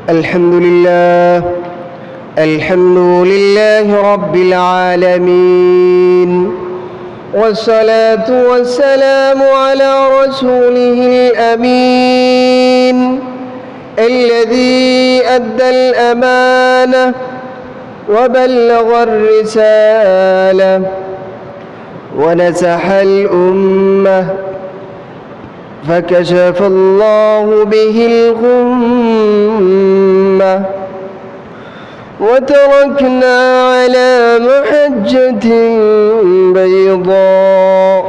الحمد لله رب العالمين، والصلاة والسلام على رسوله الأمين الذي أدى الأمانة وبلغ الرسالة ونصح الأمة، فكشف الله به الغمة، وتركنا على محجة بيضاء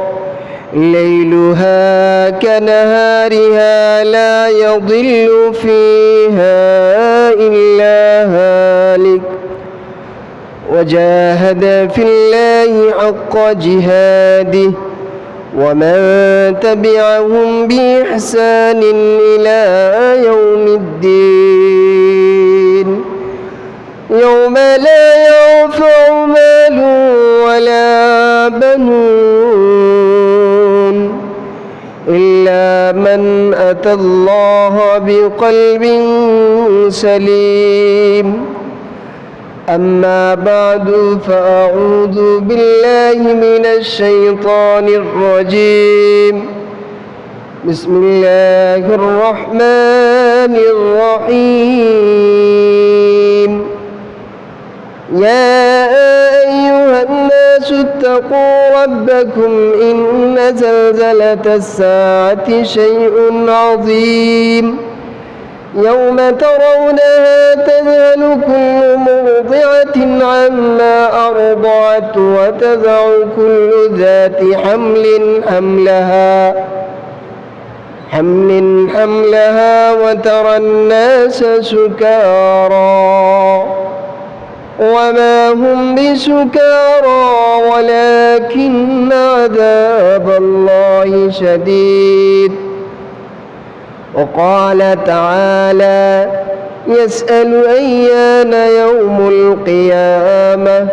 ليلها كنهارها لا يضل فيها إلا هالك، وجاهد في الله حق جهاده ومن تبعهم بإحسان إلى يوم الدين، يوم لا ينفع مال ولا بنون إلا من أتى الله بقلب سليم. أما بعد، فأعوذ بالله من الشيطان الرجيم. بسم الله الرحمن الرحيم. يا أيها الناس اتقوا ربكم إن زلزلة الساعة شيء عظيم، يوم ترونها تذهل كل مرضعة عما أرضعت وتضع كل ذات حمل حملها وترى الناس سكارى وما هم بسكارى ولكن عذاب الله شديد. وقال تعالى: يسأل أيان يوم القيامة،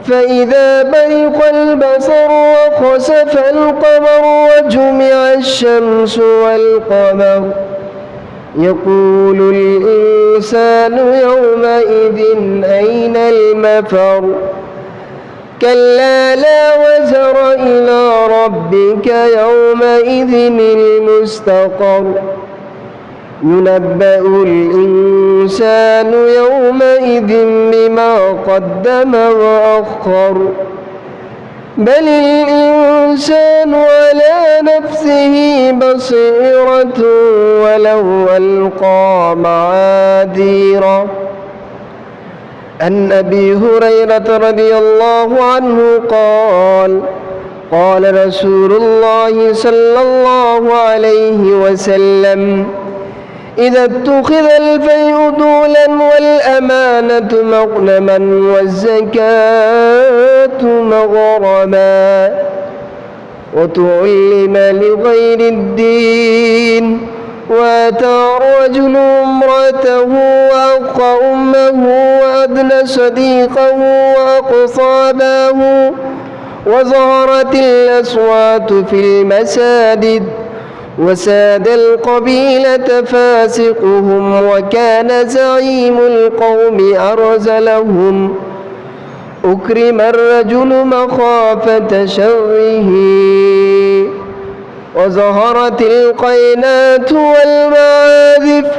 فإذا برق البصر وخسف القمر وجمع الشمس والقمر يقول الإنسان يومئذ أين المفر، كلا لا وزر إلى ربك يومئذ المستقر، ينبأ الإنسان يومئذ بما قدم وأخر، بل الإنسان على نفسه بصيرة ولو ألقى معاذيره. عن أبي هريرة رضي الله عنه قال: قال رسول الله صلى الله عليه وسلم: إذا اتخذ الفيء دولا والأمانة مغنما والزكاة مغرما وتعلم لغير الدين، وأتى رجل امرأته وأخ أمه وأدنى صديقه وأقصى أباه، وظهرت الأصوات في المساجد، وساد القبيلة فاسقهم، وكان زعيم القوم أرذلهم، أكرم الرجل مخافة شره، وظهرت القينات والمعازف،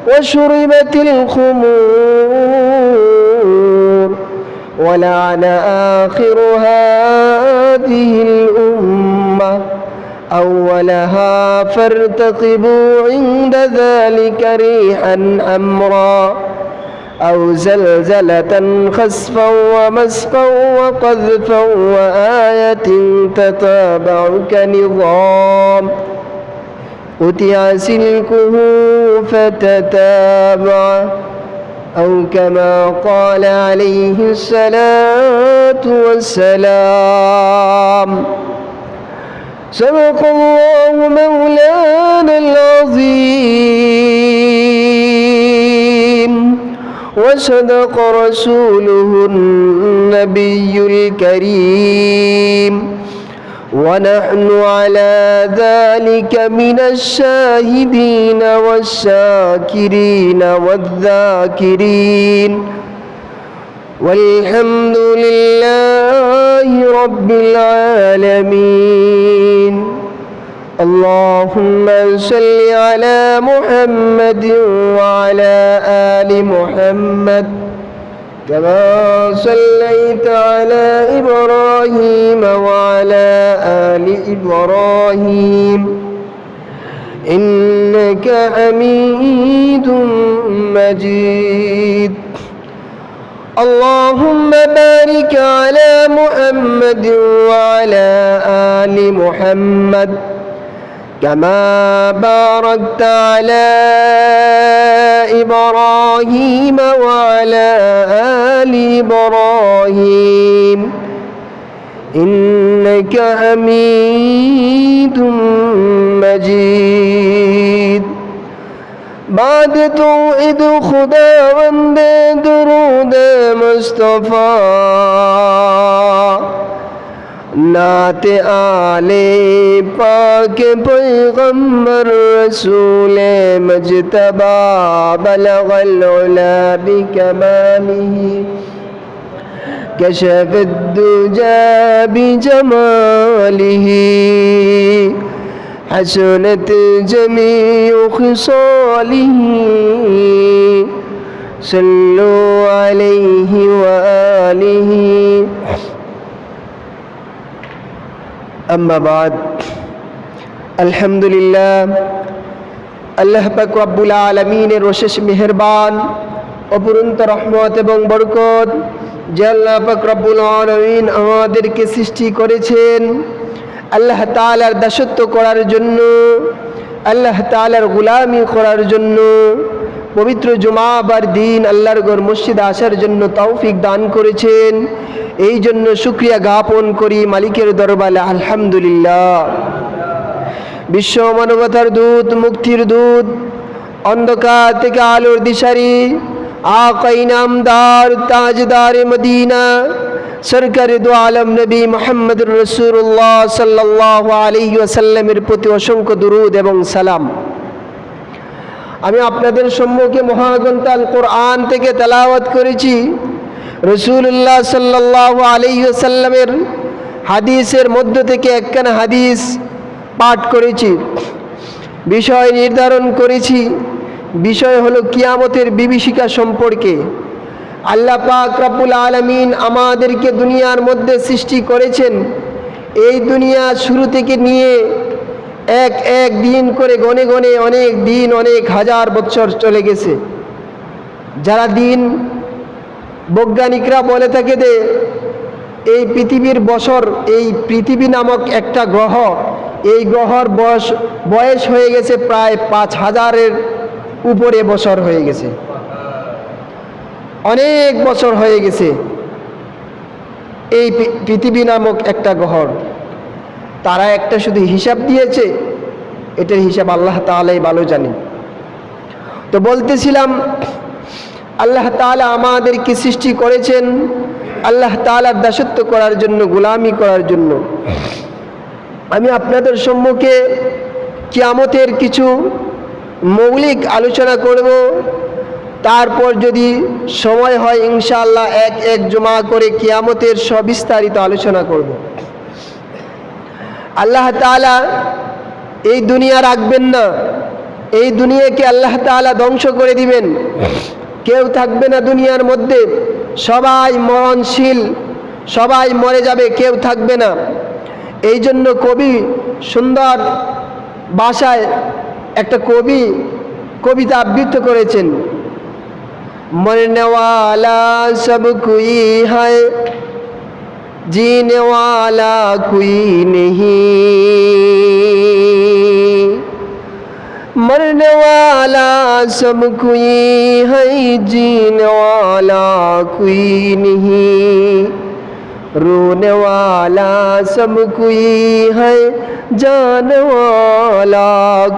وشربت الخمور، ولعن آخر هذه الأمة أولها، فارتقبوا عند ذلك ريحا حمراء أو زلزلة خسفا ومسقا وقذفا وآية تتابع كنظام قطع سلكه فتتابع، أو كما قال عليه الصلاة والسلام. صدق الله مولانا العظيم، وصدق رسوله النبي الكريم، ونحن على ذلك من الشاهدين والشاكرين والذاكرين والحمد لله رب العالمين اللهم صل على محمد وعلى آل محمد كما صليت على إبراهيم وعلى آل إبراهيم إنك حميد مجيد اللهم بارك على محمد وعلى آل محمد كما باركت على إبراهيم وعلى آل إبراهيم إنك حميد مجيد بعد توحید خداوند درود مصطفی नात आले पाक पैगम्बर रसूल मजतबा बलगल उला बिकमालिही कशफ दुजा बिजमालिही हसनत जमीउ खिसालिही सल्लु अलैहि व आलिही अम्मा बाद अल्हम्दुलिल्लाह আল্লাহ পাক রব্বুল আলামিনের অশেষ মেহেরবান অপরন্ত রহমত এবং বরকত যে আল্লাহ পাক রব্বুল আলামিন আমাদেরকে সৃষ্টি করেছেন আল্লাহ তাআলার দাসত্ব করার জন্য আল্লাহ তাআলার গোলামি করার জন্য পবিত্র জুমাবার দিন আল্লাহর ঘর মসজিদে আসার জন্য তৌফিক দান করেছেন এই জন্য শুকরিয়া জ্ঞাপন করি মালিকের দরবারে আলহামদুলিল্লাহ বিশ্ব মানবতার দূত মুক্তির দূত অন্ধকার থেকে আলোর দিশারি আকা ইনামদার তাজদার মদিনা সরকার দু আলম নবী মুহাম্মদুর রাসূলুল্লাহ সাল্লাল্লাহু আলাইহি ওয়াসাল্লামের প্রতি অসংখ্য দুরূদ এবং সালাম আমি আপনাদের সম্মুখে মহাগ্রন্থ আল কোরআন থেকে তেলাওয়াত করেছি রাসূলুল্লাহ সাল্লাল্লাহু আলাইহি ওয়াসাল্লামের হাদিসের মধ্য থেকে একখানা হাদিস পাঠ করেছি বিষয় নির্ধারণ করেছি বিষয় হলো কিয়ামতের বিভীষিকা সম্পর্কে আল্লাহ পাক রব্বুল আলামিন আমাদেরকে দুনিয়ার মধ্যে সৃষ্টি করেছেন এই দুনিয়া শুরু থেকে নিয়ে এক এক দিন করে গনে গনে অনেক দিন অনেক হাজার বছর চলে গেছে যারা দিন বৈজ্ঞানিকরা বলে থাকে যে এই পৃথিবীর বছর এই পৃথিবী নামক একটা গ্রহ এই গ্রহর বয়স হয়ে গেছে প্রায় 5000-এর উপরে বছর হয়ে গেছে অনেক বছর হয়ে গেছে এই পৃথিবী নামক একটা গ্রহর তারা একটা শুধু হিসাব দিয়েছে এটার হিসাব আল্লাহ তাআলাই ভালো জানেন তো বলতেছিলাম আল্লাহ তাআলা আমাদেরকে সৃষ্টি করেছেন আল্লাহ তাআলার দাসত্ব করার জন্য গোলামি করার জন্য আমি আপনাদের সম্মুখে কিয়ামতের কিছু মৌলিক আলোচনা করব তারপর যদি সময় হয় ইনশাআল্লাহ এক এক জুমা করে কিয়ামতের সবিস্তারিত আলোচনা করব আল্লাহ তাআলা এই দুনিয়া রাখবেন না এই দুনিয়াকে আল্লাহ তাআলা ধ্বংস করে দিবেন কেউ থাকবে না দুনিয়ার মধ্যে সবাই মরণশীল সবাই মরে যাবে কেউ থাকবে না এই জন্য কবি সুন্দর ভাষায় একটা কবিতা আবৃত্তি করেছেন মরনে ওয়ালা সব কোই হ্যায় जीने वाला कोई नहीं मरने वाला सब कोई है जीने वाला कोई नहीं रोने वाला सब कोई है जाने वाला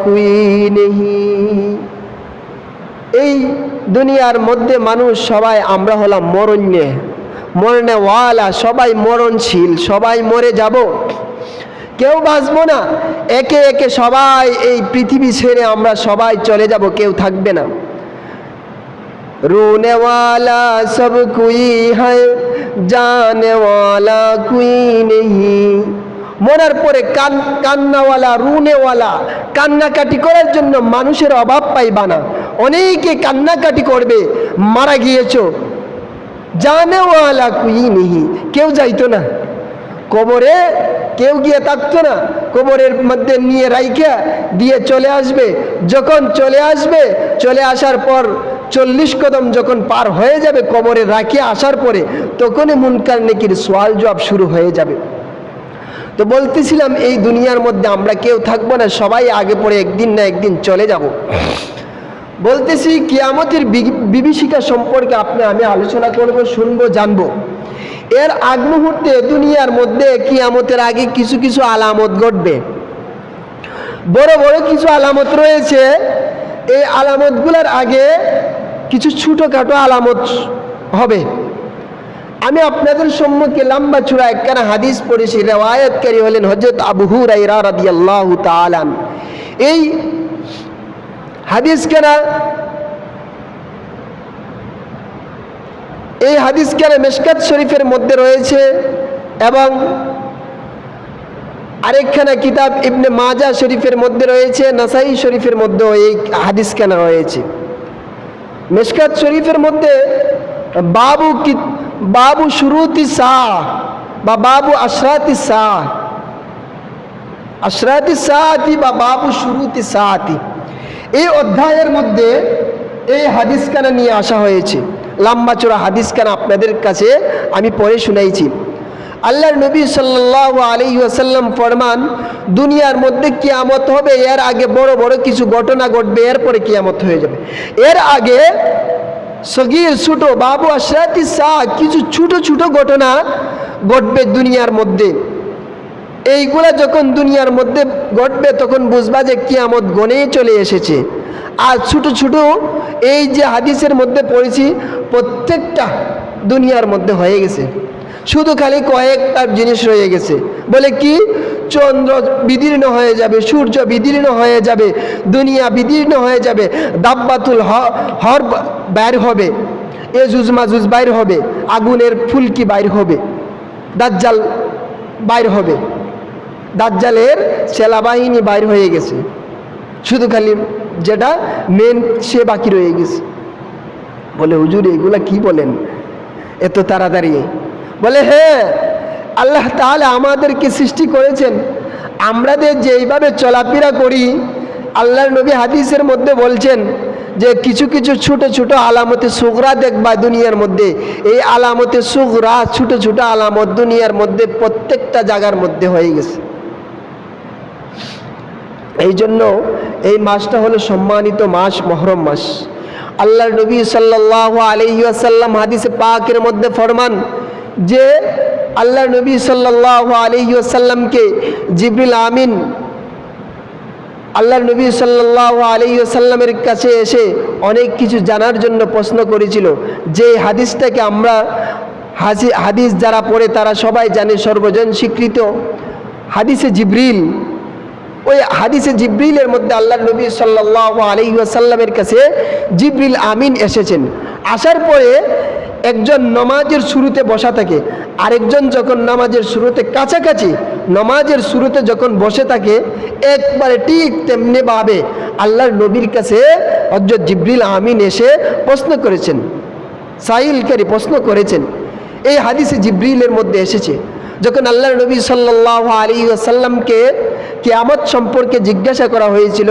कोई नहीं এই দুনিয়ার মধ্যে মানুষ সবাই আমরা হলাম মরণে মরনেওয়ালা সবাই মরণশীল সবাই মরে যাব কেউ বাঁচবো না, একে একে সবাই এই পৃথিবী ছেড়ে আমরা সবাই চলে যাব, কেউ থাকবে না। रोने वाला सब कोई है, जाने वाला कोई नहीं। মরার পরে কান্নাওয়ালা, রুনেওয়ালা, কান্নাকাটি করার জন্য মানুষের অভাব পাইবা না। অনেকে কান্নাকাটি করবে, মারা গিয়েছো, জানেওয়ালা কুই নেহি, কেউ যাইতো না কবরে, কেউ গিয়ে থাকতো না, কবরের মধ্যে নিয়ে রাইখা দিয়ে চলে আসবে। যখন চলে আসবে, চলে আসার পর 40 কদম যখন পার হয়ে যাবে কবরে রাখিয়ে আসার পরে, তখনই মুনকার নেকির সওয়াল জবাব শুরু হয়ে যাবে। তো বলতেছিলাম এই দুনিয়ার মধ্যে আমরা কেউ থাকবো না, সবাই আগে পরে একদিন না একদিন চলে যাব। বলতেছি কিয়ামতের বিভীষিকা সম্পর্কে আমি আলোচনা করব, শুনবো, জানবো। এর আগ মুহূর্তে দুনিয়ার মধ্যে কিয়ামতের আগে কিছু কিছু আলামত ঘটবে, বড় বড় কিছু আলামত রয়েছে। এই আলামতগুলোর আগে কিছু ছোটখাটো আলামত হবে। আমি আপনাদের সম্মুখে লম্বা চূড়া একখানা হাদিস পড়েছি, রিওয়ায়াতকারী হলেন হযরত আবু হুরায়রা রাদিয়াল্লাহু তাআলা। এই হাদিসখানা মিশকাত শরীফের মধ্যে রয়েছে এবং আরেকখানা কিতাব ইবনে মাজাহ শরীফের মধ্যে রয়েছে, নাসাই শরীফের মধ্যেও এই হাদিসখানা রয়েছে। মিশকাত শরীফের মধ্যে বাবু শুরুতি সাহ বা বাবু আশরাতি সাআতি বা বাবু শুরুতি সাআতি, এই অধ্যায়ের মধ্যে এই হাদিসখানা নিয়ে আসা হয়েছে। লম্বা চূড়া হাদিসখানা আপনাদের কাছে আমি পড়ে শুনাইছি। আল্লাহর নবী সাল্লাল্লাহু আলাইহি ওয়াসাল্লাম ফরমান, দুনিয়ার মধ্যে কিয়ামত হবে, এর আগে বড় বড় কিছু ঘটনা ঘটবে, এরপরে কিয়ামত হয়ে যাবে। এর আগে সগীর ছোট বাবু আশরাতি সাআ, কিছু ছোট ছোট ঘটনা ঘটবে দুনিয়ার মধ্যে। এইগুলা যখন দুনিয়ার মধ্যে ঘটবে তখন বুঝবা যে কিয়ামত গনেই চলে এসেছে। আর ছোট ছোট এই যে হাদিসের মধ্যে পড়েছি প্রত্যেকটা দুনিয়ার মধ্যে হয়ে গেছে, শুধু খালি কয়েকটা জিনিস রয়ে গেছে। বলে কি? চন্দ্র বিদীর্ণ হয়ে যাবে, সূর্য বিদীর্ণ হয়ে যাবে, দুনিয়া বিদীর্ণ হয়ে যাবে, দাব্বাতুল হর বাইর হবে, এজুজ মাজুজ বাইর হবে, আগুনের ফুলকি বাইর হবে, দাজ্জাল বাইর হবে, দাজ্জালের সেনাবাহিনী বাইর হয়ে গেছে, শুধু খালি যেটা মেন সে বাকি রয়ে গেছে। বলে হুজুর এগুলা কি বলেন এত তাড়াতাড়ি? বলে হ্যাঁ, আল্লাহ তাআলা আমাদেরকে সৃষ্টি করেছেন, আমাদের যেইভাবে চলাফেরা করি, আল্লাহর নবী হাদিসের মধ্যে বলছেন যে কিছু কিছু ছোট ছোট আলামতে সুগরা দেখবা দুনিয়ার মধ্যে। এই আলামতে সুগরা, ছোট ছোট আলামত দুনিয়ার মধ্যে প্রত্যেকটা জায়গার মধ্যে হয়ে গেছে। এই জন্য এই মাসটা হলো সম্মানিত মাস, মুহররম মাস। আল্লাহর নবী সাল্লাল্লাহু আলাইহি ওয়াসাল্লাম হাদিসে পাকের মধ্যে ফরমান যে আল্লাহর নবী সাল্লাল্লাহু আলাইহি ওয়াসাল্লামকে জিবরিল আমিন আল্লাহর নবী সাল্লাল্লাহু আলাইহি ওয়াসাল্লামের কাছে এসে অনেক কিছু জানার জন্য প্রশ্ন করেছিল। যে হাদিসটাকে আমরা হাদিস যারা পড়ে তারা সবাই জানে, সর্বজন স্বীকৃত হাদিসে জিবরিল। ওই হাদিসে জিবরিলের মধ্যে আল্লাহর নবী সাল্লাল্লাহু আলাইহি ওয়াসাল্লামের কাছে জিবরিল আমিন এসেছেন। আসার পরে একজন নামাজের শুরুতে বসা থাকে, আরেকজন যখন নামাজের শুরুতে কাছাকাছি নামাজের শুরুতে যখন বসে থাকে, একবারে ঠিক তেমনি ভাবে আল্লাহর নবীর কাছে হযরত জিবরিল আমিন এসে প্রশ্ন করেছেন, সাইলকারী প্রশ্ন করেছেন। এই হাদিসে জিবরিলের মধ্যে এসেছে যখন আল্লাহর নবী সাল্লাল্লাহু আলাইহি ওয়াসাল্লামকে কিয়ামত সম্পর্কে জিজ্ঞাসা করা হয়েছিল,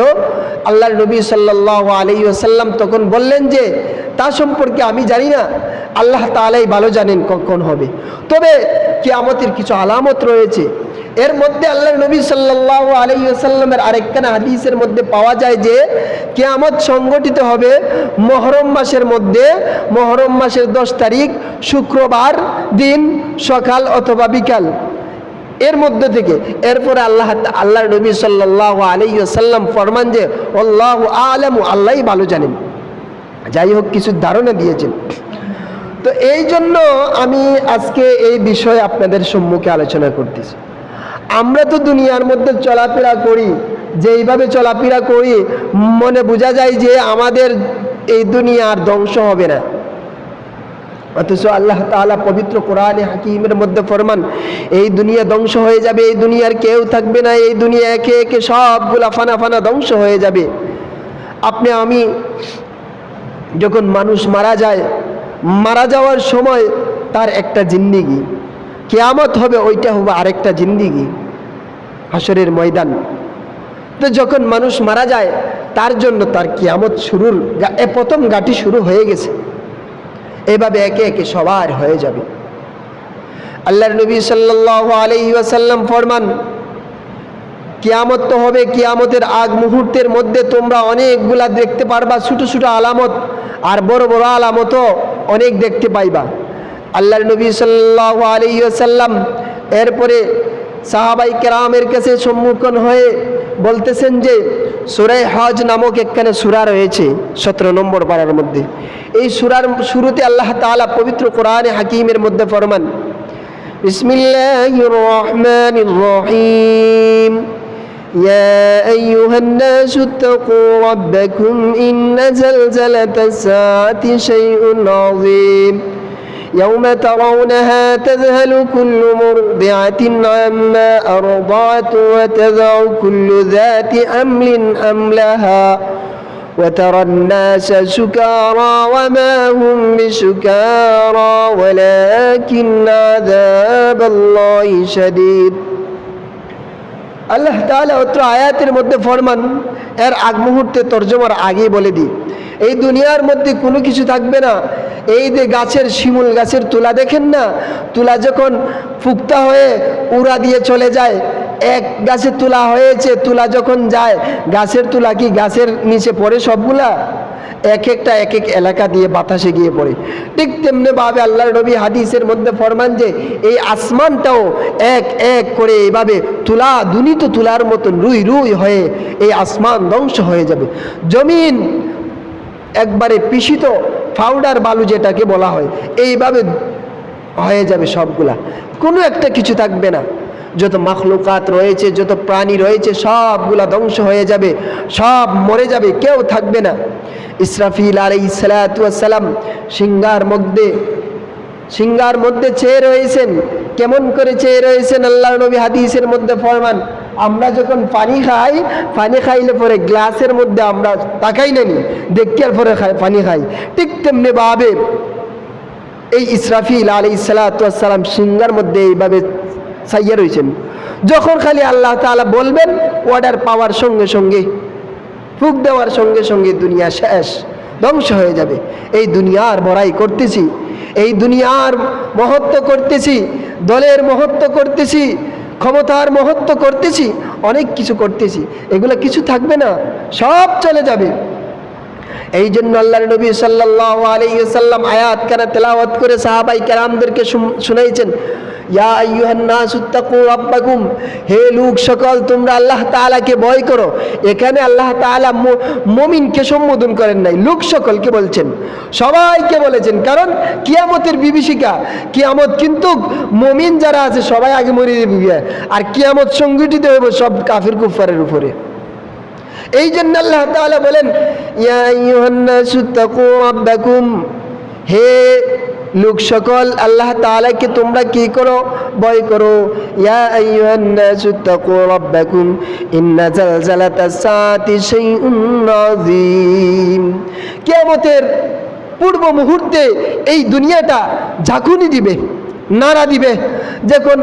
আল্লাহর নবী সাল্লাল্লাহু আলাইহি ওয়াসাল্লাম তখন বললেন যে তা সম্পর্কে আমি জানি না, আল্লাহ তাআলাই ভালো জানেন কখন হবে। তবে কিয়ামতের কিছু আলামত রয়েছে। এর মধ্যে আল্লাহর নবী সাল্লাল্লাহু আলাইহি ওয়াসাল্লামের আরেকখানা হাদিসের মধ্যে পাওয়া যায় যে কিয়ামত সংগঠিত হবে মুহররম মাসের মধ্যে, মুহররম মাসের 10 তারিখ শুক্রবার দিন সকাল অথবা বিকাল এর মধ্যে থেকে। এরপরে আল্লাহর নবী সাল্লাল্লাহু আলাইহি ওয়াসাল্লাম ফরমান যে আল্লাহু আ'লামু, আল্লাহই ভালো জানেন। যাই হোক, কিছু ধারণা দিয়েছেন। তো এই জন্য আমি আজকে এই বিষয়ে আপনাদের সম্মুখে আলোচনা করতেছি। আমরা তো দুনিয়ার মধ্যে চলাফেরা করি, যেইভাবে চলাফেরা করি মনে বোঝা যায় যে আমাদের এই দুনিয়ার ধ্বংস হবে না, অথচ আল্লাহ তাআলা পবিত্র কোরআনে হাকিমের মধ্যে ফরমান এই দুনিয়া ধ্বংস হয়ে যাবে, এই দুনিয়ার কেউ থাকবে না, এই দুনিয়া একে একে সবগুলা ফানা ফানা ধ্বংস হয়ে যাবে। আপনি আমি যখন মানুষ মারা যায়, মারা যাওয়ার সময় তার একটা জিন্দেগি, কিয়ামত হবে ওইটা হবে আরেকটা জিন্দেগি, হাসরের ময়দান। তো যখন মানুষ মারা যায় তার জন্য তার কিয়ামত শুরুর প্রথম ঘাটি শুরু হয়ে গেছে, এভাবে একে একে সবার হয়ে যাবে। আল্লাহর নবী সাল্লাল্লাহু আলাইহি ওয়াসাল্লাম ফরমান কিয়ামত তো হবে, কিয়ামতের আগ মুহূর্তের মধ্যে তোমরা অনেকগুলা দেখতে পারবা ছোট ছোট আলামত, আর বড় বড় আলামতও অনেক দেখতে পাইবা। আল্লাহর নবী সাল্লাল্লাহু আলাইহি ওয়াসাল্লাম এরপরে সাহাবাই কেরামের কাছে সম্মুখীন হয়ে বলতেছেন যে সূরা হজ নামক একখানে সূরা রয়েছে 17 নম্বর পারার মধ্যে। এই সূরার শুরুতে আল্লাহ তাআলা পবিত্র কোরআনে হাকিমের মধ্যে ফরমান বিসমিল্লাহির রহমানির রহিম ইয়া আইয়ুহান-নাসু ইত্তাকু রাব্বাকুম ইন্না জালজালাতাস সাআতি শাইউন আযীম يوم ترونها تذهل كل مرضعة عما أرضعت وتضع كل ذات حمل حملها وترى الناس سكارى وما هم بسكارى ولكن عذاب الله شديد। আল্লাহ তাআলা অত্র আয়াতের মধ্যে ফরমান, এর আগ মুহূর্তে তর্জমার আগে বলে দিই, এই দুনিয়ার মধ্যে কোনো কিছু থাকবে না। এই যে গাছের শিমুল গাছের তুলা দেখেন না, তুলা যখন ফুক্তা হয়ে উড়া দিয়ে চলে যায়, এক গাছের তুলা হয়েছে, তুলা যখন যায় গাছের তুলা কি গাছের নিচে পড়ে সবগুলা? এক একটা এক এক এলাকা দিয়ে বাতাসে গিয়ে পড়ে। ঠিক তেমনি ভাবে আল্লাহর নবী হাদিসের মধ্যে ফরমান যে এই আসমানটাও এক এক করে এইভাবে তুলা দুনিত তুলার মতন রুই রুই হয়ে এই আসমান ধ্বংস হয়ে যাবে। জমিন একবারে পিষিত পাউডার বালু যেটাকে বলা হয়, এইভাবে হয়ে যাবে সবগুলা, কোনো একটা কিছু থাকবে না। যত মাখলুকাত রয়েছে, যত প্রাণী রয়েছে সবগুলা ধ্বংস হয়ে যাবে, সব মরে যাবে, কেউ থাকবে না। ইসরাফিল আলাইহিস সালাতু ওয়াস সালাম সিংহার মধ্যে চেয়ে রয়েছেন। কেমন করে চেয়ে রয়েছেন আল্লাহর নবী হাদিসের মধ্যে ফরমান, আমরা যখন পানি খাই, পানি খাইলে পরে গ্লাসের মধ্যে আমরা তাকাই নানি, দেখি আর পরে পানি খাই, ঠিক তেমনি ভাবে এই ইসরাফিল আলাইহিস সালাতু ওয়াস সালাম সিংহার মধ্যে এইভাবে ছাইয়া রয়েছেন। যখন খালি আল্লাহ তাআলা বলবেন, অর্ডার পাওয়ার সঙ্গে সঙ্গে, ফুঁক দেওয়ার সঙ্গে সঙ্গে দুনিয়া শেষ, ধ্বংস হয়ে যাবে। এই দুনিয়ার বড়াই করতেছি, এই দুনিয়ার মহত্ব করতেছি, দলের মহত্ব করতেছি, ক্ষমতার মহত্ব করতেছি, অনেক কিছু করতেছি, এগুলো কিছু থাকবে না, সব চলে যাবে। এই জন্য আল্লাহর নবী সাল্লাল্লাহু আলাইহি ওয়াসাল্লাম আয়াত কানা তেলাওয়াত করে সাহাবাই কেরামদেরকে শুনাইছেন, ইয়া আইয়ুহান নাসু ইত্তাকু রাব্বাকুম, হে লোক সকল তোমরা আল্লাহ তাআলাকে ভয় করো। এখানে আল্লাহ তাআলা মুমিনকে সম্বোধন করেন নাই, লোক সকলকে বলছেন, সবাইকে বলেছেন, কারণ কিয়ামতের বিভীষিকা, কিয়ামত কিন্তু মুমিন যারা আছে সবাই আগে মরে যাবে, আর কিয়ামত সংগঠিত হবে সব কাফির কুফারের উপরে। এই জন্য আল্লাহ তাআলা বলেন, ইয়া আইয়ুহান নাসু ইত্তাকু রাব্বাকুম, হে লোক সকল আল্লাহ তাআলাকে তোমরা কি করো? ভয় করো। ইয়া আইয়ুহান নাসু ইত্তাকু রাব্বাকুম ইন্না জালজালাতাস সাআতি শাইউন আযীম। কিয়ামতের পূর্ব মুহূর্তে এই দুনিয়াটা ঝাঁকুনি দিবে, নাড়া দিবে। যখন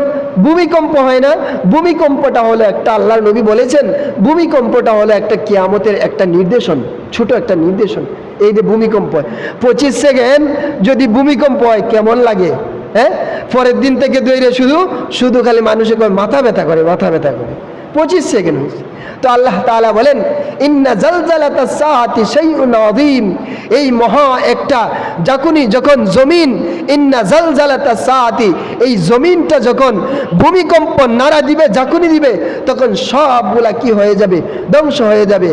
ভূমিকম্প হয় না, ভূমিকম্পটা হলো একটা, আল্লাহর নবী বলেছেন ভূমিকম্পটা হলো একটা কিয়ামতের একটা নির্দেশন, ছোট একটা নির্দেশন। এই যে ভূমিকম্প 25 সেকেন্ড যদি ভূমিকম্প হয় কেমন লাগে? পরের দিন থেকে দৌড়ে শুধু খালি মানুষে কয় মাথা ব্যথা করে, মাথা ব্যথা করে। 25 সেকেন্ড হয়েছে। তো আল্লাহ তাআলা বলেন ইন্না জালজালাতাস সাআতি শাইউন আযীম, এই মহা একটা যখন জমিন, ইন্না জালজালাতাস সাআতি, এই জমিনটা যখন ভূমিকম্প নাড়া দিবে, ঝাঁকুনি দিবে, তখন সবগুলা কি হয়ে যাবে? ধ্বংস হয়ে যাবে।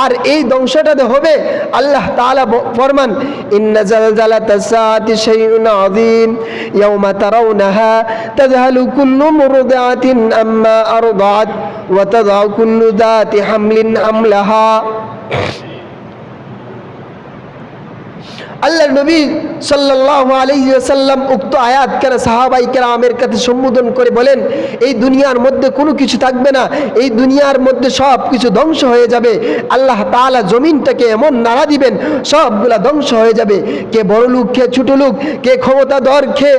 আর এই ধ্বংসটাতে হবে, আল্লাহ তাআলা ফরমান ইন্না জালজালাতাস সাআতি শাইউন আযীম ইয়াওমা তারাউনাহা তাযহালু কুল্লু মুরদিআতিন আম্মা আরদাআত ওয়া তাযআউ কুল্লু যাতি হামলিন হামলাহা। আল্লাহর নবী সাল্লাল্লাহু আলাইহি ওয়াসাল্লাম উক্ত আয়াত কেন সাহাবায়ে কেরামের কাছে সম্বোধন করে বলেন, এই দুনিয়ার মধ্যে কোনো কিছু থাকবে না, এই দুনিয়ার মধ্যে সব কিছু ধ্বংস হয়ে যাবে। আল্লাহ তাআলা জমিনটাকে এমন নাড়া দিবেন, সবগুলা ধ্বংস হয়ে যাবে। কে বড় লোক, কে ছোট লোক, কে ক্ষমতাধর, কে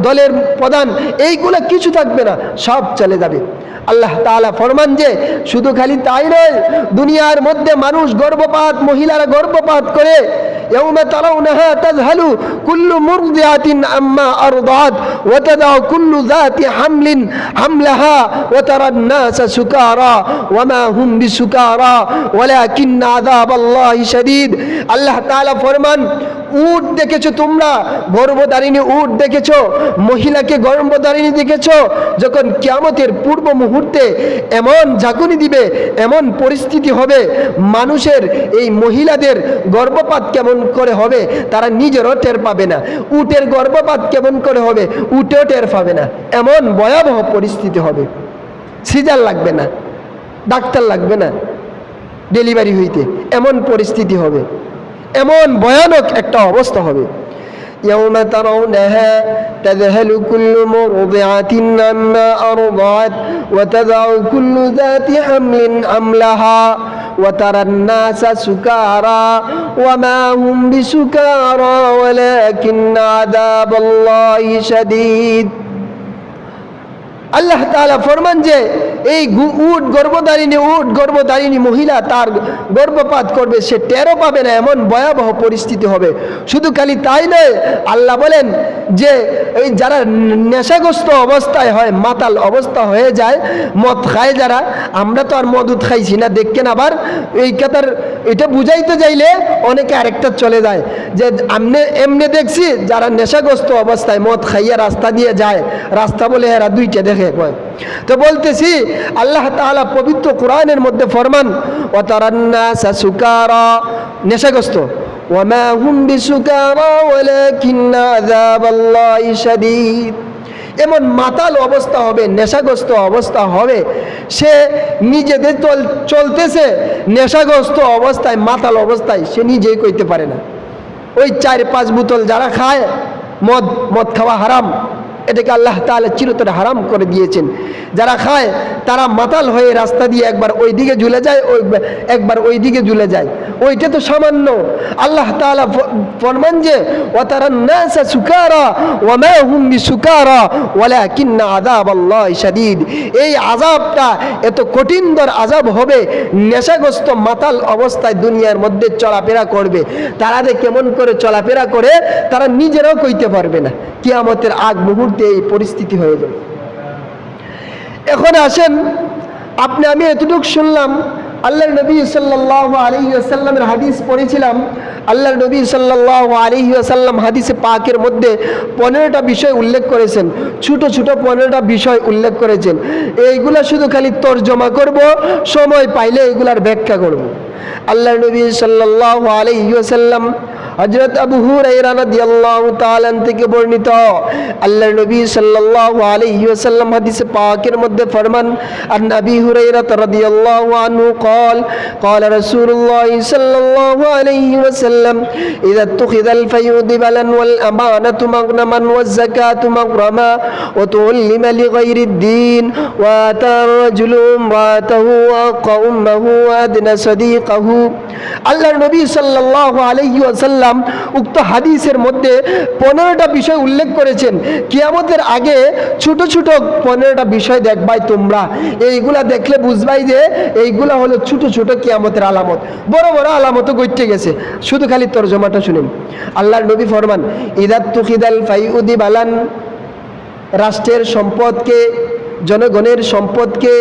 দলের প্রধান, এইগুলা কিছু থাকবে না, সব চলে যাবে। আল্লাহ তাআলা ফরমান যে শুধু খালি তাই নয়, দুনিয়ার মধ্যে মানুষ গর্ভপাত, মহিলারা গর্ভপাত করে, ইয়াউমা তারাউনাহা তাযহালু কুল্লু মুরদিআতিন আম্মা আরদাআত ওয়া তাদাউ কুল্লু যাতি হামলিন হামলাহা ওয়া তারান নাসা সুকারা ওয়া মা হুম বিসুকারা ওয়ালাকিন্না আযাবাল্লাহি শাদীদ। আল্লাহ তাআলা ফরমান, উট দেখেছো তোমরা, গর্ভধারিণী উট দেখেছো, মহিলাকে গর্ভধারিণী দেখেছো, যখন কিয়ামতের পূর্ব মুহূর্তে এমন ঝাঁকুনি দিবে, এমন পরিস্থিতি হবে, মানুষের এই মহিলাদের গর্ভপাত কেমন করে হবে তারা নিজেরও টের পাবে না, উটের গর্ভপাত কেমন করে হবে উটেও টের পাবে না, এমন ভয়াবহ পরিস্থিতি হবে। সিজার লাগবে না, ডাক্তার লাগবে না ডেলিভারি হইতে, এমন পরিস্থিতি হবে, এমন ভয়ানক একটা অবস্থা হবে। ইয়াউমা তারাউনাহা তাযহালু কুল্লু মুরদিআতিন আম্মা আরদাআত ওয়া তাযাউ কুল্লু যাতি হামলিন হামলাহা ওয়া তারান নাসা সুকারা ওয়া মা হুম বিসুকারা ওয়ালাকিন্না আযাবাল্লাহি শাদীদ। আল্লাহ তাআলা ফরমান যে এই গর্ভধারিণী মহিলা তার গর্ভপাত করবে, সে টেরও পাবে না, এমন ভয়াবহ পরিস্থিতি হবে। শুধু খালি তাই নয়, আল্লাহ বলেন যে এই যারা নেশাগ্রস্ত অবস্থায় হয়, মাতাল অবস্থা হয়ে যায়, মদ খায় যারা, আমরা তো আর মদুদ খাইছি না, দেখেন আবার এই কথার এটা বুঝাইতে যাইলে অনেকে আরেকটা চলে যায় যে এমনি দেখছি যারা নেশাগ্রস্ত অবস্থায় মদ খাইয়া রাস্তা দিয়ে যায়, রাস্তা বলে এরা দুইটা দেখে। তো বলতেছি আল্লাহ তাআলা পবিত্র কোরআনের মধ্যে ফরমান ওয়া তারান নাসা সুকারা, নেশাগ্রস্ত, ওয়া মা হুম বিসুকারা ওয়ালাকিন্না আযাবাল্লাহি শাদীদ। এমন মাতাল অবস্থা হবে, নেশাগ্রস্ত অবস্থা হবে, সে নিজেদের চলতেছে নেশাগ্রস্ত অবস্থায়, মাতাল অবস্থায়, সে নিজেই কইতে পারে না। ওই 4-5 বোতল যারা খায়, মদ খাওয়া হারাম, এটাকে আল্লাহ তাআলা চিরতরে হারাম করে দিয়েছেন। যারা খায় তারা মাতাল হয়ে রাস্তা দিয়ে একবার ওই দিকে ঝুলে যায়, একবার ওই দিকে ঝুলে যায়, ওইটা তো সামান্য। আল্লাহ তাআলা ফরমান যে ওয়া তারান নাসা সুকারা ওয়া মা হুম বিসুকারা ওয়ালাকিন্না আযাবাল্লাহি শাদীদ। এই আযাবটা এত কঠিনতর আযাব হবে, নেশাগ্রস্ত মাতাল অবস্থায় দুনিয়ার মধ্যে চলাফেরা করবে, তারা যে কেমন করে চলাফেরা করে তারা নিজেরাও কইতে পারবে না। কিয়ামতের আগ মুহূর্তে এই পরিস্থিতি হয়ে যাবে। এখন আসেন, আমি এতটুকু শুনলাম, আল্লাহর নবী সাল্লাল্লাহু আলাইহি ওয়াসাল্লামের হাদিস পড়েছিলাম। আল্লাহর নবী সাল্লাল্লাহু আলাইহি ওয়াসাল্লাম হাদিসে পাকের মধ্যে 15টা বিষয় উল্লেখ করেছেন, ছোট ছোট 15টা বিষয় উল্লেখ করেছেন। এইগুলা শুধু খালি তর্জমা করব, সময় পাইলে এগুলার ব্যাখ্যা করব। আল্লাহর নবী সাল্লাল্লাহু আলাইহি ওয়াসাল্লাম হযরত আবু হুরায়রা রাদিয়াল্লাহু তাআলা থেকে বর্ণিত, আল্লাহর নবী সাল্লাল্লাহু আলাইহি ওয়াসাল্লাম হাদিসে পাকের মধ্যে ফরমান, আন আবি হুরায়রা রাদিয়াল্লাহু আনহু قال قال رسول الله صلى الله عليه وسلم إذا اتخذ الفيء دبلا والأمانة مغنما والزكاة مغرما وتعلم لغير الدين وآتى الرجل امرأته وأقى أمه وأدنى صديقه। আল্লাহর নবী সাল্লাল্লাহু আলাইহি ওয়াসাল্লাম উক্ত হাদিসের মধ্যে 15টা বিষয় উল্লেখ করেছেন। কিয়ামতের আগে ছোট ছোট 15টা বিষয় দেখবাই তোমরা, এইগুলা দেখলে বুঝবাই যে এইগুলা হলো ছোট ছোট কিয়ামতের আলামত, বড় বড় আলামতও ঘটে গেছে। শুধু খালি তরজমাটা শুনেন। আল্লাহর নবী ফরমান, ইদাত তুখিদাল ফাইউদি বালান, রাষ্ট্রের সম্পদকে জনগণের সম্পদকে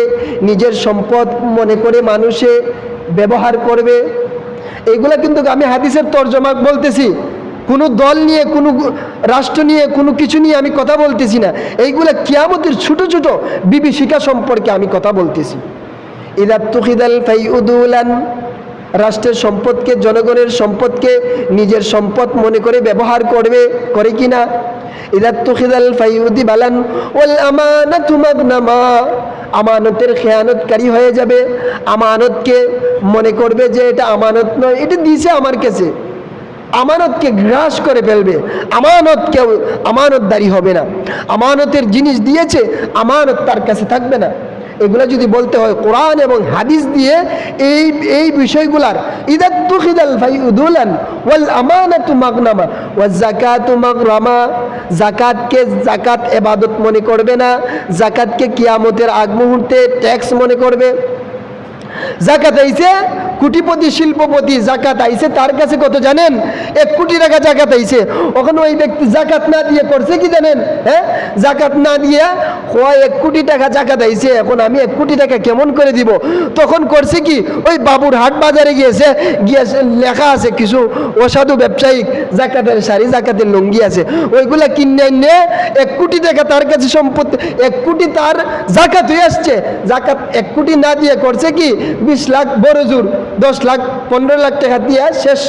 নিজের সম্পদ মনে করে মানুষে ব্যবহার করবে। এইগুলা কিন্তু আমি হাদিসের তর্জমা বলতেছি, কোনো দল নিয়ে, কোনো রাষ্ট্র নিয়ে, কোনো কিছু নিয়ে আমি কথা বলতেছি না। এইগুলা কিয়ামতের ছোট ছোট বিভীষিকা সম্পর্কে আমি কথা বলতেছি। ইদা তুখিদাল ফাইউদুলান, রাষ্ট্রের সম্পদকে, জনগণের সম্পদকে নিজের সম্পদ মনে করে ব্যবহার করবে, করে কিনা? ইদা তুখিদাল ফাইউদিবালান ওয়াল আমানাতু মাগনামা, আমানতের খেয়ানতকারী হয়ে যাবে। আমানতকে মনে করবে যে এটা আমানত নয়, এটা দিয়েছে আমার কাছে, আমানতকে গ্রাস করে ফেলবে। আমানতকেও আমানতদারি হবে না, আমানতের জিনিস দিয়েছে, আমানত তার কাছে থাকবে না। এগুলো যদি বলতে হয় কোরআন এবং হাদিস দিয়ে, এই বিষয়গুলার ইদা তুখিদাল ফাইউদুলান ওয়াল আমানাতু মাগনামা ওয়াজ যাকাতু মাগরামা, যাকাতকে যাকাত ইবাদত মনে করবে না, যাকাতকে কিয়ামতের আগ মুহূর্তে ট্যাক্স মনে করবে। জাকাত আইছে, কোটিপতি শিল্পপতি জাকাত আইছে, তার কাছে কত জানেন? 1 কোটি টাকা জাকাত আইছে। ওখানে ওই ব্যক্তি জাকাত না দিয়ে করছে কি জানেন? হ্যাঁ, জাকাত না দিয়ে 1 কোটি টাকা জাকাত আইছে, এখন আমি 1 কোটি টাকা কেমন করে দিব? তখন করছে কি, ওই বাবুর হাট বাজারে গিয়েছে, লেখা আছে কিছু অসাধু ব্যবসায়িক জাকাতের শাড়ি, জাকাতের লুঙ্গি আছে, ওইগুলা কিনে এনে 1 কোটি টাকা তার কাছে সম্পত্তি, 1 কোটি তার জাকাত হয়ে আসছে। জাকাত 1 কোটি না দিয়ে করছে কি 20 লাখ, বড় জোর 10 লাখ 15 লাখ টাকা দিয়ে শেষ।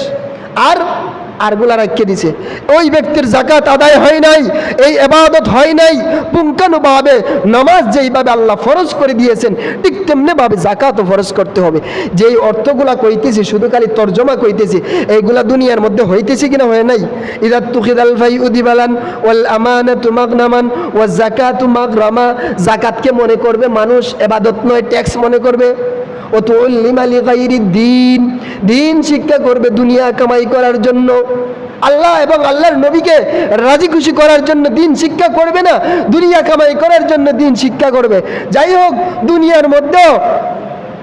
আরগুলা রাখিয়ে দিছে। ওই ব্যক্তির জাকাত আদায় হয় নাই, এই ইবাদত হয় নাই পুঙ্খানুভাবে। নামাজ যেইভাবে আল্লাহ ফরজ করে দিয়েছেন, ঠিক তেমনিভাবে জাকাতও ফরজ করতে হবে। যেই অর্থগুলা কইতেছি, শুধু খালি তর্জমা কইতেছি, এইগুলা দুনিয়ার মধ্যে হইতেছে কিনা হয় নাই? ইদা তুখিদাল ফাইউদিবালান ওয়াল আমানাতু মাগনামান ওয়াজ যাকাতু মাগরামা, জাকাতকে মনে করবে মানুষ ইবাদত নয়, ট্যাক্স মনে করবে। ওয়াতুল্লিমা লিগাইরিদ দ্বীন, দ্বীন শিক্ষা করবে দুনিয়া কামাই করার জন্য, আল্লাহ এবং আল্লাহর নবীকে রাজি খুশি করার জন্য দিন শিক্ষা করবে না, দুনিয়া কামাই করার জন্য দিন শিক্ষা করবে। যাই হোক, দুনিয়ার মধ্যেও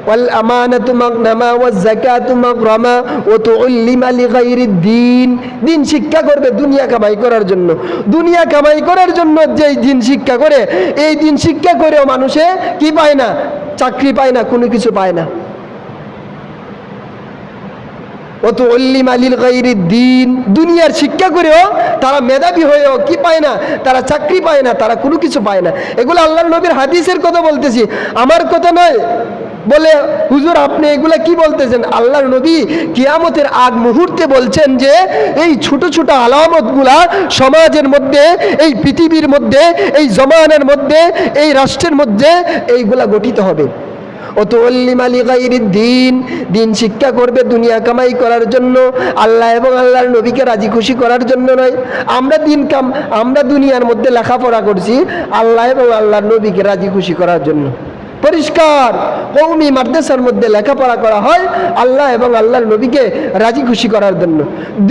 ওয়াল আমানাতু মাগনামা ওয়াজ যাকাতু মাগরামা ওয়াতুল্লিমা লিগাইরিদ দ্বীন, দিন শিক্ষা করবে দুনিয়া কামাই করার জন্য। দুনিয়া কামাই করার জন্য যেই দিন শিক্ষা করে, এই দিন শিক্ষা করেও মানুষে কি পায় না? চাকরি পায় না, কোনো কিছু পায় না। ওয়াতুল্লিমা লিগাইরিদ দ্বীন, দুনিয়ার শিক্ষা করেও তারা মেধাবী হয়েও কি পায় না? তারা চাকরি পায় না, তারা কোনো কিছু পায় না। এগুলো আল্লাহর নবীর হাদিসের কথা বলতেছি, আমার কথা নয়। বলে হুজুর আপনি এগুলা কি বলতেছেন? আল্লাহর নবী কিয়ামতের আগ মুহূর্তে বলছেন যে এই ছোট ছোট আলামতগুলা সমাজের মধ্যে, এই পৃথিবীর মধ্যে, এই জমানার মধ্যে, এই রাষ্ট্রের মধ্যে এইগুলা গঠিত হবে। ওয়াতুল্লিমা লিগাইরিদ দ্বীন, দিন শিক্ষা করবে দুনিয়া কামাই করার জন্য, আল্লাহ এবং আল্লাহর নবীকে রাজি খুশি করার জন্য নয়। আমরা দুনিয়ার মধ্যে লেখাপড়া করছি আল্লাহ এবং আল্লাহর নবীকে রাজি খুশি করার জন্য। পরিষ্কার কওমি মাদ্রাসার মধ্যে লেখাপড়া করা হয় আল্লাহ এবং আল্লাহর নবীকে রাজি খুশি করার জন্য,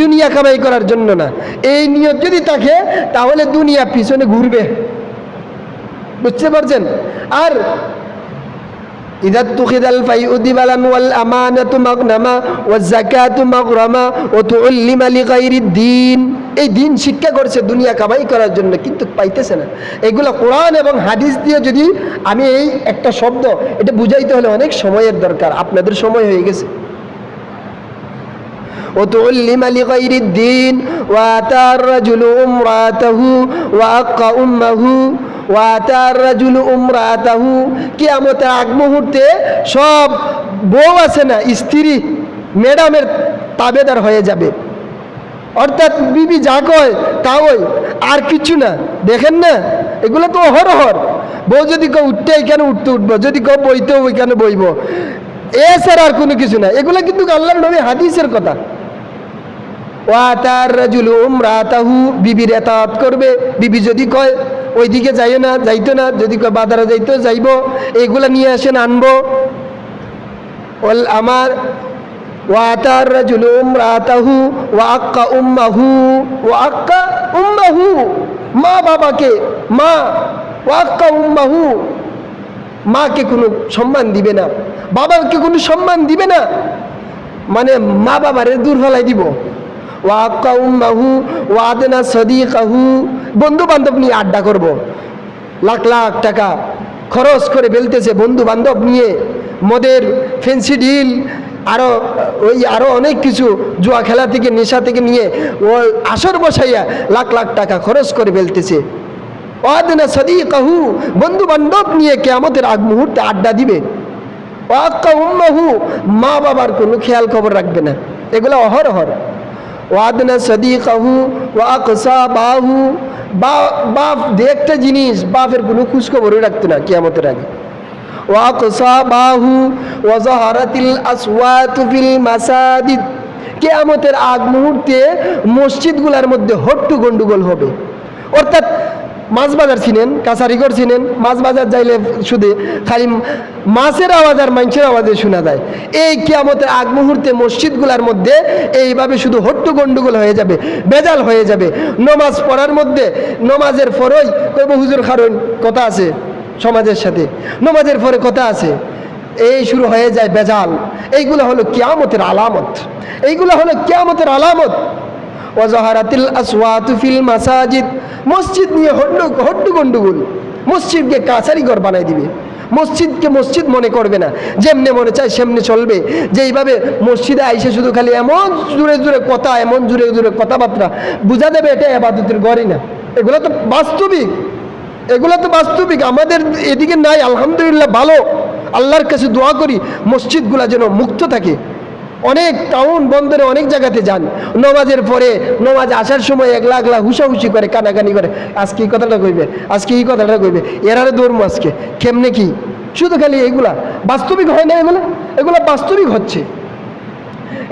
দুনিয়া কামাই করার জন্য না। এই নিয়ত যদি থাকে তাহলে দুনিয়া পিছনে ঘুরবে, বুঝতে পারছেন? আর ইদা তুখিদাল ফাইউদিবালান ওয়াল আমানাতু মাগনামা ওয়াজ যাকাতু মাগরামা ওয়াতুল্লিমা লিগাইরিদ দ্বীন, এই দিন শিক্ষা করছে দুনিয়া কামাই করার জন্য, কিন্তু পাইতেছে না। এগুলো কোরআন এবং হাদিস দিয়ে যদি আমি এই একটা শব্দ এটা বুঝাইতে হলে অনেক সময়ের দরকার, আপনাদের সময় হয়ে গেছে। ওয়াতুল্লিমা লিগাইরিদ দ্বীন ওয়া আতার রাজুলু উমরাতাহু ওয়া আক্কা উম্মাহু ওয়া আতার রাজুলু উমরাতাহু, কিয়ামতের আগ মুহূর্তে সব বউ আছে না, স্ত্রী ম্যাডামের তাবেদার হয়ে যাবে। অর্থাৎ বিবি যা কয় তা ওই, আর কিছু না। দেখেন না, এগুলো তো অহরহর। বউ যদি কেউ উঠতে এখানে উঠবো, যদি কেউ বইতে ওইখানে বইব, এছাড়া আর কোনো কিছু না। এগুলো কিন্তু আল্লাহর নবী হাদিসের কথা। ওয়াতার রাজুলু উমরাতাহু, বিবির এতাআত করবে। বিবি যদি কয় ওইদিকে যাইও না, যাইতো না, যদি কয় বাজারে যাইতো যাইব, এগুলা নিয়ে আসেন আনবো। ওয়াল আমার ওয়াতার রাজুলু উমরাতাহু ওয়া আক্কা উম্মাহু, ওয়া আক্কা উম্মাহু, মা বাবাকে, মা ওয়া আক্কা উম্মাহু, মাকে কোনো সম্মান দিবে না, বাবাকে কোনো সম্মান দিবে না, মানে মা বাবারে দূর ফেলাই দিব। ওয়া আক্কা উম্মাহু ওয়া আদনা সাদিকাহু, বন্ধু বান্ধব নিয়ে আড্ডা করব, লাখ লাখ টাকা খরচ করে ফেলতেছে বন্ধু বান্ধব নিয়ে, মদের ফেন্সি ডিল, আরো অনেক কিছু, জুয়া খেলা থেকে নেশা থেকে নিয়ে ও আসর বসাইয়া লাখ লাখ টাকা খরচ করে ফেলতেছে। ওয়াদনা সাদিকাহু, বন্ধু বান্ধব নিয়ে কিয়ামতের আগ মুহূর্তে আড্ডা দিবে। ওয়াক্কা উম্মাহু, মা বাবার কোনো খেয়াল খবর রাখবে না, এগুলো অহরহর। ওয়াদনা সাদিকাহু ওয়াকসা বাহু, বাপ একটা জিনিস, বাপের কোনো খোঁজ খবরই রাখতো না কিয়ামতের আগে। ওয়াকসা বাহু ওয়াজাহারাতিল আসওয়াতু ফিল মাসাজিদ, কিয়ামতের আগ মুহূর্তে মসজিদগুলোর মধ্যে হট্টু গন্ডগোল হবে। অর্থাৎ মাছ বাজার ছিলেন, কাছারিঘর ছিলেন, মাছ বাজার যাইলে শুধু খালি মাছের আওয়াজ আর মানুষের আওয়াজে শোনা যায়। এই কিয়ামতের আগ মুহূর্তে মসজিদগুলোর মধ্যে এইভাবে শুধু হট্টু গন্ডগোল হয়ে যাবে, বেজাল হয়ে যাবে। নমাজ পড়ার মধ্যে, নমাজের পরেই কইব হুজুর কারণ কথা আছে সমাজের সাথে, নমাজের পরে কথা আছে, এই শুরু হয়ে যায় বেজাল। এইগুলো হলো কিয়ামতের আলামত, এইগুলো হলো কিয়ামতের আলামত। ওয়াজাহারাতিল আসওয়াতু ফিল মাসাজিদ, মসজিদ নিয়ে হট্টু গন্ডগোল, মসজিদকে কাছারিঘর বানাই দিবে, মসজিদকে মসজিদ মনে করবে না, যেমনে মনে চায় সেমনে চলবে। যেইভাবে মসজিদে আইসে শুধু খালি এমন জোরে জোরে কথা, এমন জোরে জোরে কথাবার্তা, বোঝা যাবে এটা ইবাদতের ঘরই না। এগুলো তো বাস্তবিক, এগুলো তো বাস্তবিক আমাদের এদিকে নাই। আলহামদুলিল্লাহ ভালো, আল্লাহর কাছে দোয়া করি মসজিদগুলো যেন মুক্ত থাকে। অনেক টাউন বন্দরে অনেক জায়গাতে যান, নমাজের পরে, নমাজ আসার সময় একলা একলা হুসাহুসি করে, কানাকানি করে, আজকে এই কথাটা কইবে, আজকে এই কথাটা কইবে, এরারে ধর্ম আজকে কেমনে কি, শুধু খালি এইগুলা বাস্তবিক হয় না, এগুলা এগুলা বাস্তবিক হচ্ছে।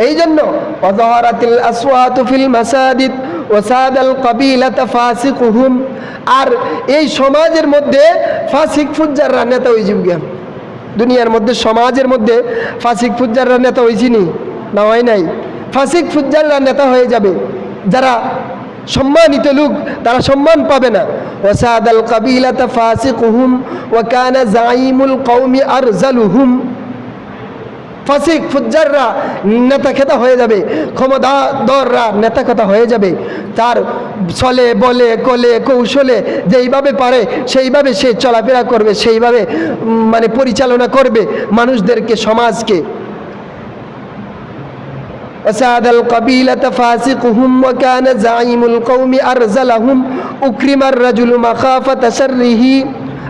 এই জন্য ওয়াজাহারাতিল আসওয়াতু ফিল মাসাজিদ ওয়াসাদাল কাবিলাতা ফাসিকুহুম, আর এই সমাজের মধ্যে ফাসিক ফুজ্জাররা নেতা হয়ে যাবে। দুনিয়ার মধ্যে সমাজের মধ্যে ফাসিক ফুজ্জাররা নেতা হয়েছিনি না, হয় নাই? ফাসিক ফুজ্জাররা নেতা হয়ে যাবে, যারা সম্মানিত লোক তারা সম্মান পাবে না। ওয়াসাদাল কাবিলাতা ফাসিকুহুম ওয়া কানা জাইমুল কওমি আরজালুহুম, ফাসিক ফুজ্জাররা নেতা খেতা হয়ে যাবে, ক্ষমতাধররা নেতা খেতা হয়ে যাবে। তার চলে বলে কলে কৌশলে যেইভাবে পারে সেইভাবে সে চলাফেরা করবে, সেইভাবে মানে পরিচালনা করবে মানুষদেরকে, সমাজকে। ওয়াসাদাল কাবিলাতা ফাসিকুহুম ওয়া কানা জাইমুল কওমি আরজালাহুম উকরিমার রাজুলু মাখাফাতা শাররিহি,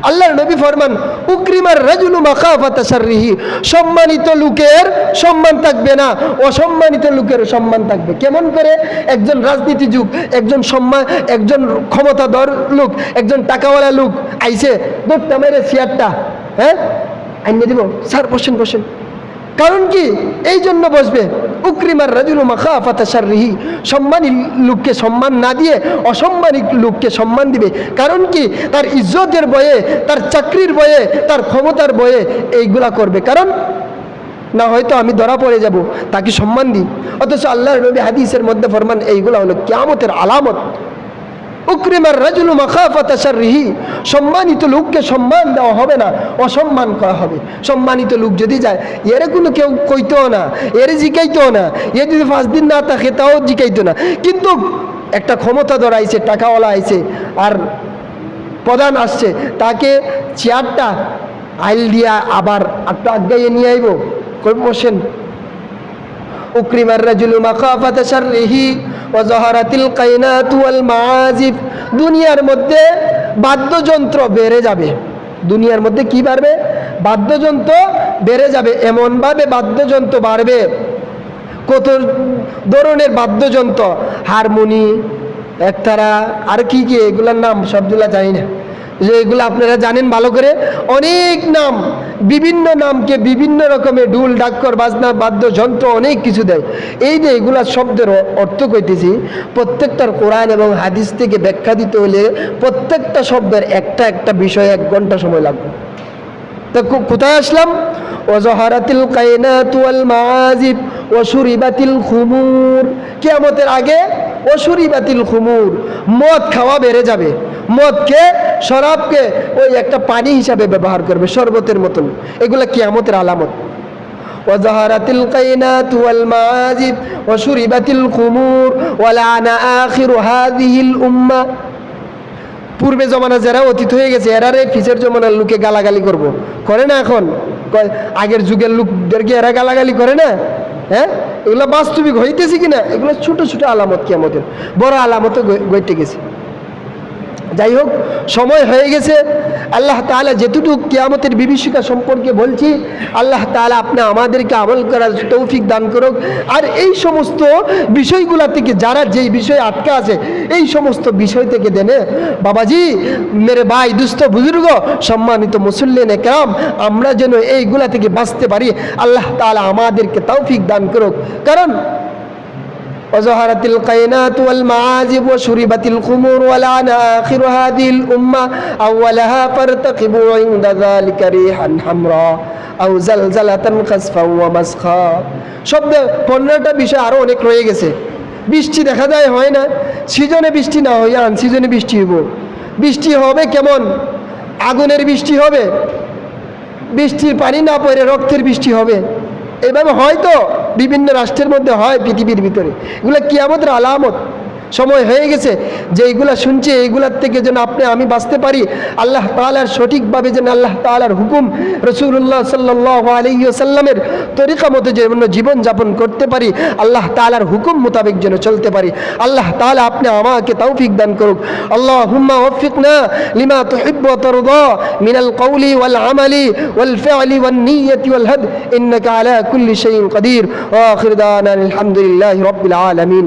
আল্লাহর নবী ফরমান উকরিমার রাজুলু মাখাফাতা শাররিহি, সম্মানিত লোকের সম্মান থাকবে না, অসম্মানিত লোকের সম্মান থাকবে। কেমন করে? একজন রাজনীতিযুগ, একজন ক্ষমতাধর লোক, একজন টাকাওয়ালা লোক আইছে, দৌড়টা মেরে চেয়ারটা আইনে দিব, স্যার বসেন বসেন, কারণ কি? এই জন্য বসবে। উকরিমার রাজুলু মাখাফাতা শাররিহি, সম্মানী লোককে সম্মান না দিয়ে অসম্মানী লোককে সম্মান দিবে। কারণ কি? তার ইজ্জতের বয়ে, তার চাকরির বয়ে, তার ক্ষমতার বয়ে এইগুলা করবে। কারণ না হয়তো আমি ধরা পড়ে যাব, তাকে সম্মান দিই। অথচ আল্লাহর নবী হাদিসের মধ্যে ফরমান এইগুলা হলো কিয়ামতের আলামত। উকরিমার রাজুলু মাখাফাতা শাররিহি, সম্মানিত লোককে সম্মান দেওয়া হবে না, অসম্মান করা হবে। সম্মানিত লোক যদি যায়, এরে কোনো কেউ কইতো না, এরে জিকাইতো না, এ যদি 5 দিন না থাকে তাও জিকাইতো না। কিন্তু একটা ক্ষমতাধর আইছে, টাকাওয়ালা আইছে, আর প্রধান আসছে, তাকে চেয়ারটা আইল দিয়া আবার একটু আগাইয়ে নিয়ে আইব, কই বসেন। উকরিমার রাজুলু মাখাফাতা শাররিহি ওয়া যাহারাতিল কায়নাতু ওয়াল মাআজিফ, দুনিয়ার মধ্যে বাদ্যযন্ত্র বেড়ে যাবে। দুনিয়ার মধ্যে কি বাড়বে? বাদ্যযন্ত্র বেড়ে যাবে। এমনভাবে বাদ্যযন্ত্র বাড়বে, কত ধরনের বাদ্যযন্ত্র, হারমোনি, একতারা, আর কি কি এগুলার নাম সবগুলা জানি না, যে এগুলো আপনারা জানেন ভালো করে, অনেক নাম, বিভিন্ন নামকে বিভিন্ন রকমের ঢুল ডাক্কর বাজনা বাদ্যযন্ত্র অনেক কিছু দেয়। এই যে এগুলা শব্দের অর্থ কইতেছি, প্রত্যেকটার কোরআন এবং হাদিস থেকে ব্যাখ্যা দিতে হলে প্রত্যেকটা শব্দের একটা একটা বিষয়ে 1 ঘন্টা সময় লাগবে। তো কোথায় আসলাম? ওয়াজাহারাতিল কায়নাতু ওয়াল মাআজিব ওয়া শুরিবাতিল খুমুর, কিয়ামতের আগে ওয়াশুরিবাতিল খুমুর, মদ খাওয়া বেড়ে যাবে। মদকে, শরাবকে ওই একটা পানি হিসাবে ব্যবহার করবে, শরবতের মতন। এগুলা কিয়ামতের আলামত। ওয়াজাহারাতিল কায়নাতু ওয়াল মাআজিব ওয়া শুরিবাতিল খুমুর ওয়া লানা আখিরু হাযিহিল উম্মাহ, পূর্বে জমানা যারা অতীত হয়ে গেছে এরারে পিছের জমানার লোকে গালাগালি করব করে না এখন কয় আগের যুগের লোকদেরকে এরা গালাগালি করে না হ্যাঁ এগুলো বাস্তবিক হইতেছে কিনা এগুলো ছোট ছোট আলামত কিয়ামতের বড় আলামত গইতে গেছে যাই হোক সময় হয়ে গেছে আল্লাহ তাআলা যেটুকু কিয়ামতের বিভীষিকা সম্পর্কে বলছি আল্লাহ তাআলা আপনি আমাদেরকে আমল করার তৌফিক দান করুক আর এই সমস্ত বিষয়গুলা থেকে যারা যেই বিষয়ে আটকা আছে এই সমস্ত বিষয় থেকে দেনে বাবাজি মেরে ভাই দুস্থ বুজুর্গ সম্মানিত মুসল্লিন একরাম আমরা যেন এইগুলা থেকে বাঁচতে পারি আল্লাহ তাআলা আমাদেরকে তৌফিক দান করুক কারণ وظهرت القينات والمعازف وشربت الخمور ولعن آخر هذه الأمة أولها فارتقبوا عند ذلك ريحا حمراء أو زلزلة خسفا ومسخا শব্দ 15টা বিষয় আরো অনেক রয়ে গেছে বৃষ্টি দেখা যায় হয় না সিজনে বৃষ্টি না হয় আন সিজনে বৃষ্টি হইব বৃষ্টি হবে কেমন আগুনের বৃষ্টি হবে বৃষ্টির পানি না পড়ে রক্তের বৃষ্টি হবে এইভাবে হয়তো বিভিন্ন রাষ্ট্রের মধ্যে হয় পৃথিবীর ভিতরে এগুলো কিয়ামতের আলামত সময় হয়ে গেছে যে এইগুলা শুনছে এইগুলার থেকে যেন আপনি আমি বাঁচতে পারি আল্লাহ তাআলার সঠিকভাবে যেন আল্লাহ তাআলার হুকুম রাসূলুল্লাহ সাল্লাল্লাহু আলাইহি ওয়াসাল্লামের তরিকা মতো যেন জীবন যাপন করতে পারি আল্লাহ তাআলার হুকুম মোতাবেক যেন চলতে পারি আল্লাহ তাআলা আপনি আমাকে তৌফিক দান করুক আল্লাহুম্মা ওয়াফিকনা লিমা তুহিব্বু ওয়া তারদা মিনাল কওলি ওয়াল আমালি ওয়াল ফি'লি ওয়ান নিয়্যতি ওয়াল হাদ ইন্নাকা আলা কুল্লি শাইইন কাদির ওয়া আখির দাওয়ানা আলহামদুলিল্লাহি রাব্বিল আলামিন